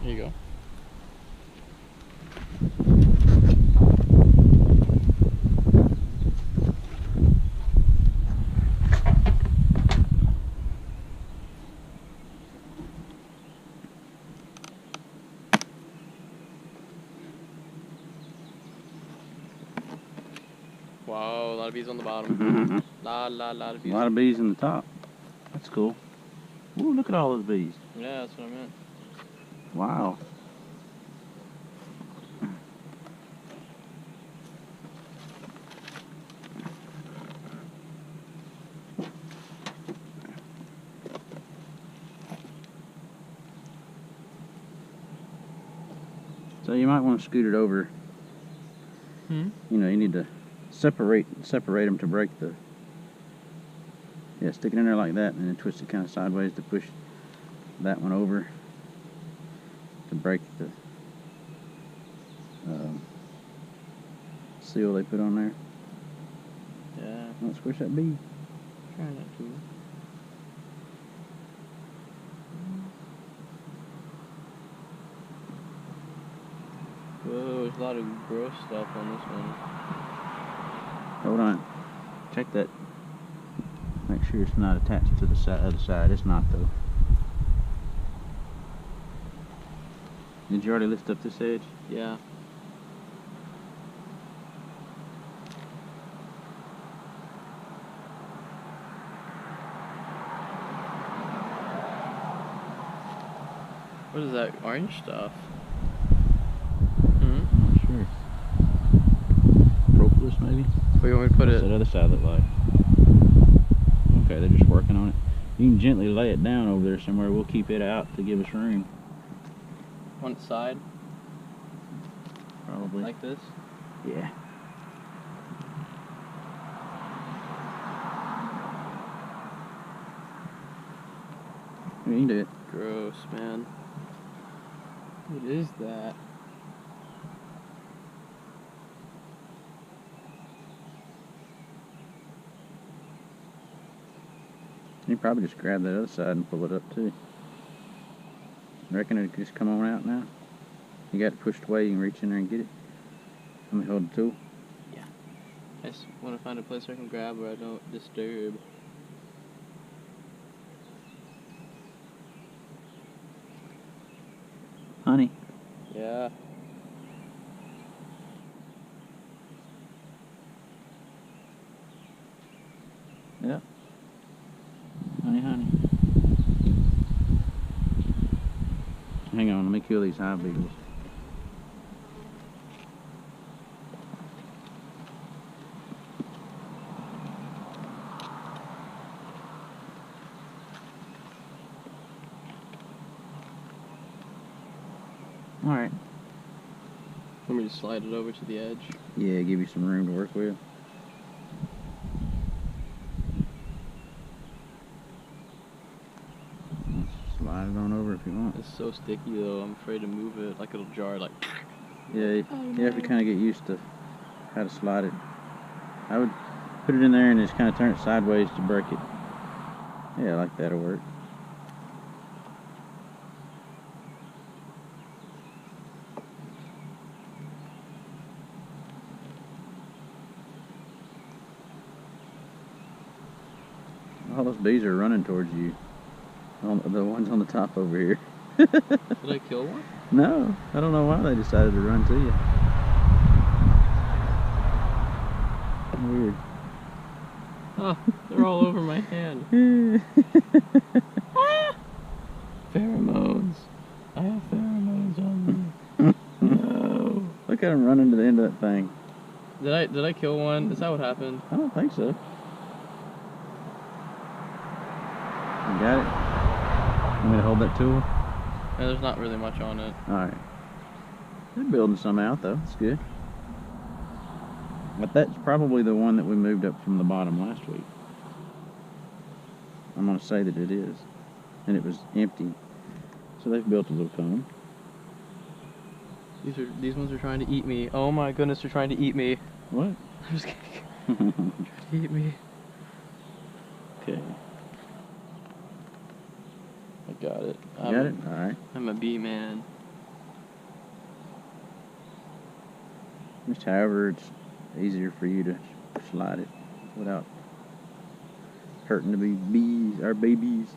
There you go. Wow, a lot of bees on the bottom. lot of bees. A lot of bees in the top. That's cool. Ooh, look at all those bees. Yeah, that's what I meant. Wow. So you might want to scoot it over. Hmm? You know, you need to separate them to break the... Yeah, stick it in there like that and then twist it kind of sideways to push that one over to break the seal they put on there. Yeah. Don't squish that bee. Try not to. Whoa, there's a lot of gross stuff on this one. Hold on. Check that. Make sure it's not attached to the other side. It's not though. Did you already lift up this edge? Yeah. What is that orange stuff? I'm not sure. Propolis maybe? Where you want me to put What's it? that other side look like? Okay, they're just working on it. You can gently lay it down over there somewhere. We'll keep it out to give us room. On its side? Probably. Like this? Yeah. You can do it. Gross, man. What is that? You can probably just grab that other side and pull it up too. Reckon it could just come on out now? You got it pushed away, you can reach in there and get it. Let me hold the tool. Yeah. I just want to find a place where I can grab where I don't disturb. Honey. Yeah. Yeah. Honey, honey. Hang on, let me kill these hive beetles. Alright. Want me to slide it over to the edge? Yeah, give you some room to work with. Slide it on over if you want. It's so sticky though, I'm afraid to move it, like it'll jar like... Yeah, you have to kind of get used to how to slide it. I would put it in there and just kind of turn it sideways to break it. Yeah, like that'll work. All those bees are running towards you. The ones on the top over here. Did I kill one? No, I don't know why they decided to run to you. Weird. Oh, they're all over my hand. Pheromones. I have pheromones on me. No. Look at them running to the end of that thing. Did I kill one? Is that what happened? I don't think so. You got it? Want me to hold that tool? Yeah, there's not really much on it. Alright. They're building some out though, that's good. But that's probably the one that we moved up from the bottom last week. I'm gonna say that it is. And it was empty. So they've built a little comb. These ones are trying to eat me. Oh my goodness, they're trying to eat me. What? I'm just kidding. Trying to eat me. Okay. I got it. You got it? Alright. I'm a bee man. Just however it's easier for you to slide it without hurting the bees, our babies.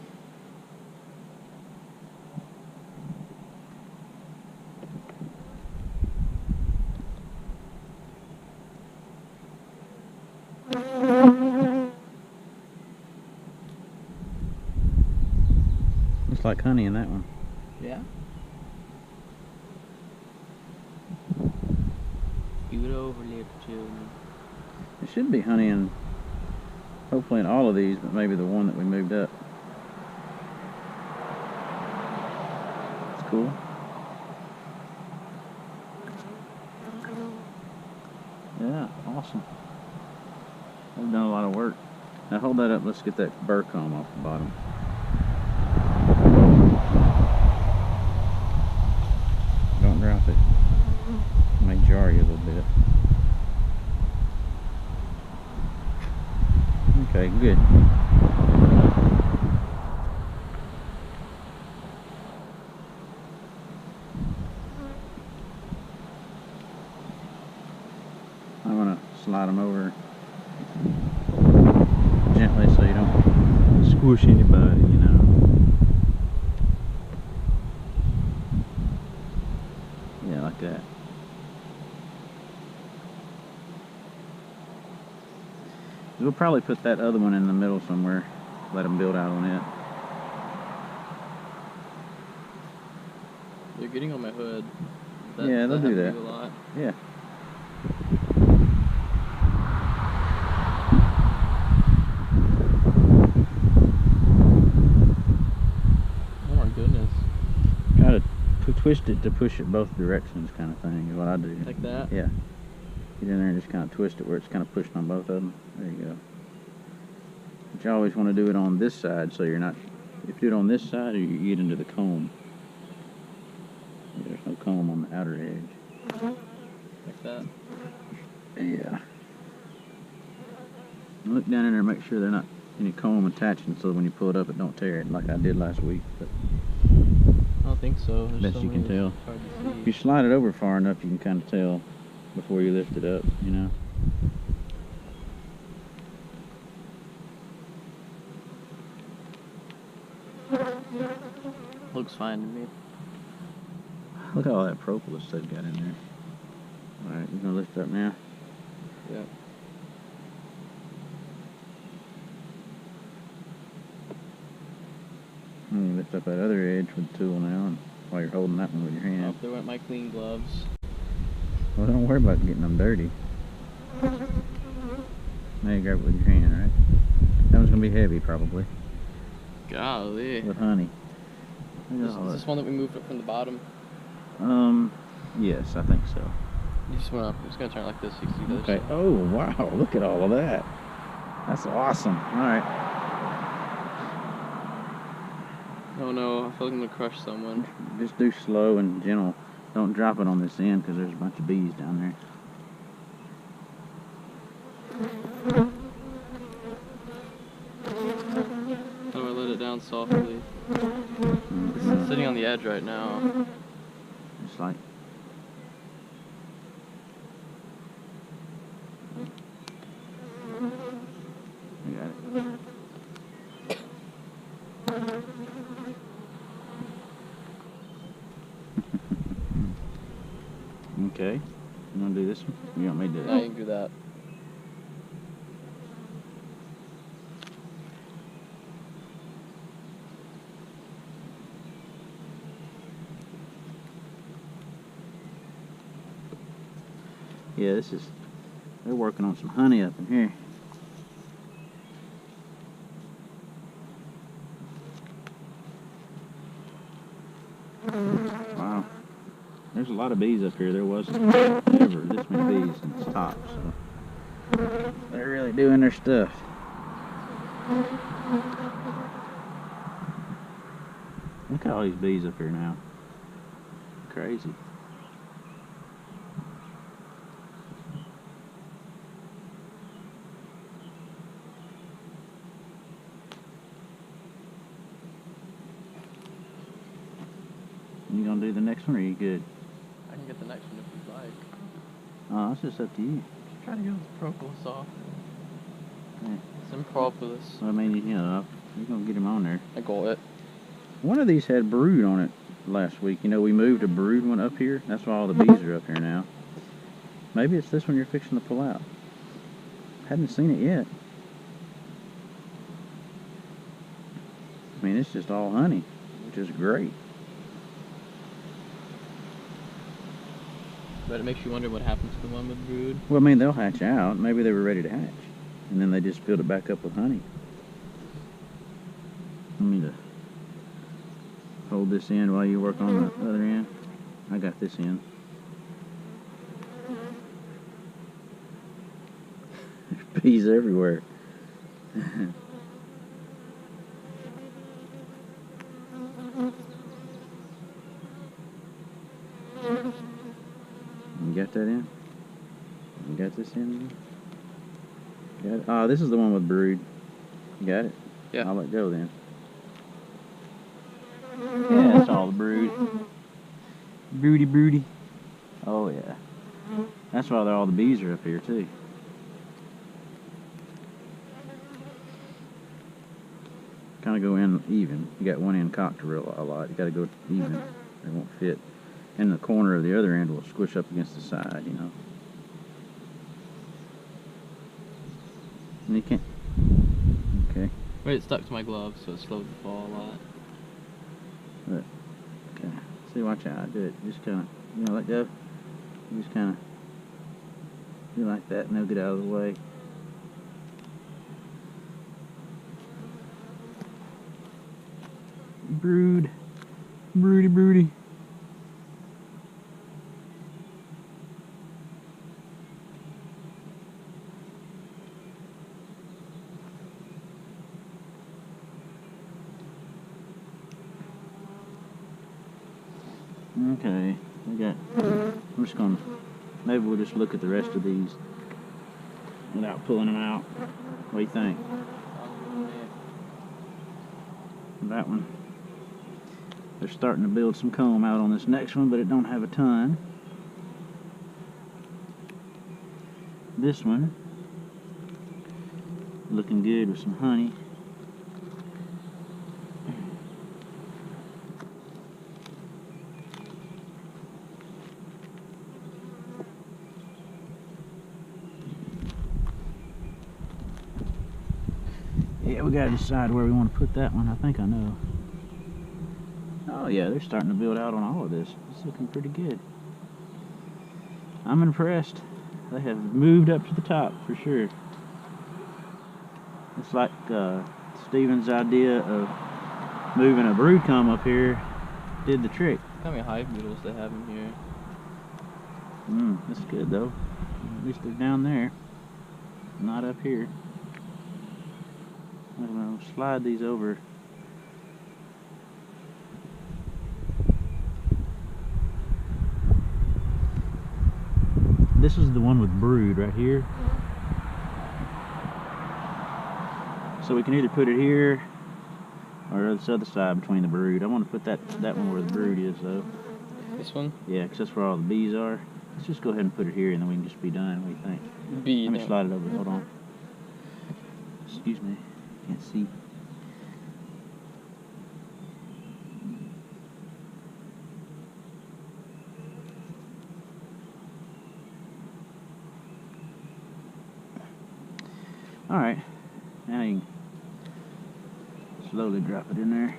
Looks like honey in that one. Yeah. Scoot over there, children. There should be honey in, hopefully in all of these, but maybe the one that we moved up. It's cool. Yeah, awesome. We've done a lot of work. Now hold that up, let's get that burr comb off the bottom. Don't drop it. It may jar you a little bit. Okay, good. I'm gonna slide them over gently so you don't squish anybody, you know. Yeah, like that. We'll probably put that other one in the middle somewhere. Let them build out on it. They're getting on my hood. Yeah, they'll do that. A lot. Yeah. Oh my goodness. Gotta twist it to push it both directions, kind of thing, is what I do. Like that? Yeah. Get in there and just kind of twist it where it's kind of pushing on both of them. There you go. But you always want to do it on this side so you're not, if you do it on this side, you get into the comb. There's no comb on the outer edge. Like that? Yeah. Look down in there and make sure there's not any comb attaching so when you pull it up it don't tear it like I did last week. But I don't think so. Best you can tell. If you slide it over far enough, you can kind of tell before you lift it up, you know. Looks fine to me. Look at all that propolis they've got in there. Alright, you gonna lift it up now? Yeah. And you lift up that other edge with the tool now, and while you're holding that one with your hand. Oh, there went my clean gloves. Well, don't worry about getting them dirty. Now you grab it with your hand, right? That one's gonna be heavy, probably. Golly. With honey. Is this one that we moved up from the bottom? Yes, I think so. You just went up. It's gonna turn like this. So you can see the Okay. other side. Oh, wow. Look at all of that. That's awesome. Alright. Oh no, I feel like I'm gonna crush someone. Just do slow and gentle. Don't drop it on this end because there's a bunch of bees down there. How do I let it down softly? It's sitting on the edge right now. Just like. I got it. Okay. You want to do this one? You want me to do Now you that? can do that. Yeah, they're working on some honey up in here. Wow. There's a lot of bees up here. There wasn't ever this many bees since top, so they're really doing their stuff. Look at all these bees up here now. Crazy. You gonna do the next one, or are you good? I can get the next one if you'd like. Oh, it's just up to you. Try to go propolis off. Yeah. Some propolis. I mean, you know, you're gonna get them on there. I got it. One of these had brood on it last week. You know, we moved a brood one up here. That's why all the bees are up here now. Maybe it's this one you're fixing to pull out. Hadn't seen it yet. I mean, it's just all honey, which is great. But it makes you wonder what happens to the one with brood. Well, I mean, they'll hatch out. Maybe they were ready to hatch. And then they just filled it back up with honey. Let me to hold this end while you work on the other end. I got this end. There's bees everywhere. You got that in? You got this in? Got it? Oh, this is the one with brood. You got it? Yeah. I'll let go then. Yeah, that's all the brood. Broody, broody. Oh, yeah. That's why all the bees are up here, too. Kind of go in even. You got one end cocked a lot. You got to go even. They won't fit. And the corner of the other end will squish up against the side, you know. And you can't. Okay. Wait, it stuck to my glove, so it slowed the fall a lot. Look. Okay. See, watch out. Do it. Just kind of, you know, let go. You just kind of do like that, and they'll get out of the way. Brood. Broody, broody. Okay, I'm just gonna, maybe we'll just look at the rest of these without pulling them out. What do you think? That one, they're starting to build some comb out on this next one, but it don't have a ton. This one, looking good with some honey. Yeah, we gotta decide where we want to put that one. I think I know. Oh yeah, they're starting to build out on all of this. It's looking pretty good. I'm impressed. They have moved up to the top for sure. It's like Steven's idea of moving a brood comb up here did the trick. Look how many hive beetles they have in here. That's good though. At least they're down there, not up here. I'm going to slide these over. This is the one with brood right here. So we can either put it here or this other side between the brood. I want to put that one where the brood is though. This one? Yeah, because that's where all the bees are. Let's just go ahead and put it here and then we can just be done. What do you think? Let me slide it over. Hold on. Excuse me. Can't see. All right, now you can slowly drop it in there.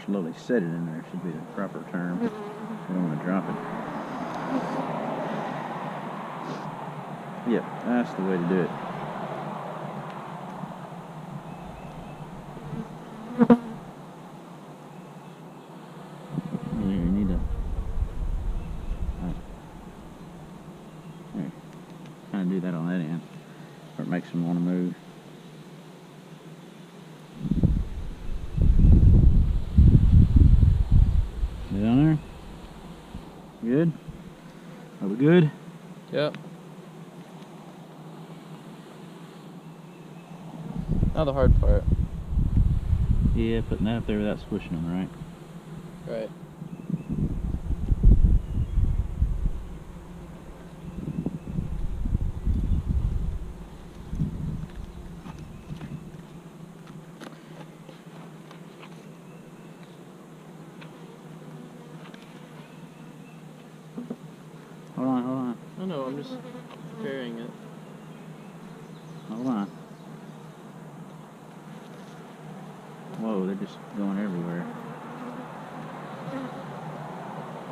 Slowly set it in there should be the proper term. I don't want to drop it. Yep, that's the way to do it. You need to kind of do that on that end, or it makes them want to move. Down there? Good? Are we good? Yep. Now the hard part. Yeah, putting that up there without squishing them, right? Right. on. I know, I'm just preparing it. Hold on. Whoa, they're just going everywhere.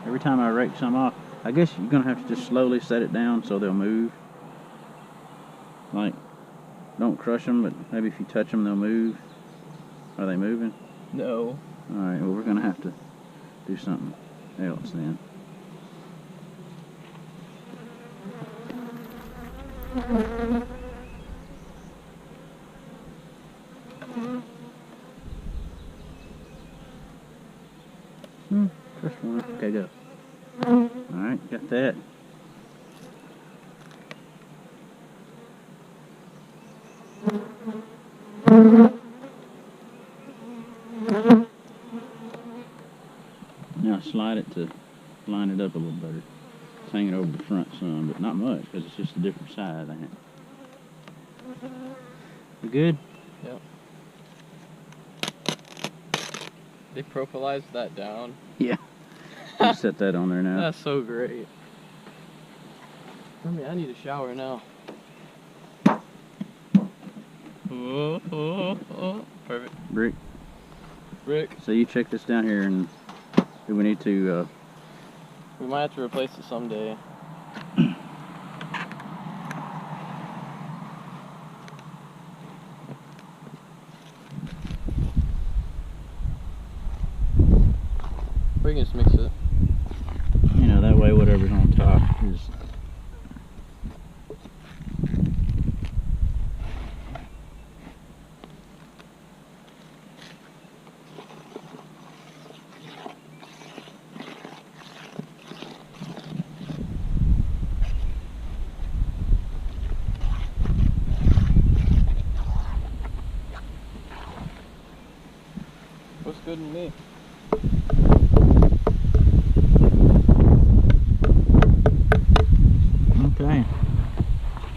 Every time I rake some off, I guess you're gonna have to just slowly set it down so they'll move. Like, don't crush them, but maybe if you touch them, they'll move. Are they moving? No. Alright, well, we're gonna have to do something else then. First one. Okay, go. Alright, got that. Now slide it to line it up a little better. Just hang it over the front some, but not much because it's just a different size, ain't it? You good? Yep. They propylized that down. Yeah. You set that on there now. That's so great. I mean, I need a shower now. Oh. Perfect. Brick. Brick. So you check this down here, and do we need to, We might have to replace it someday. We can just mix it. you know, that way whatever's on top is... Looks good to me.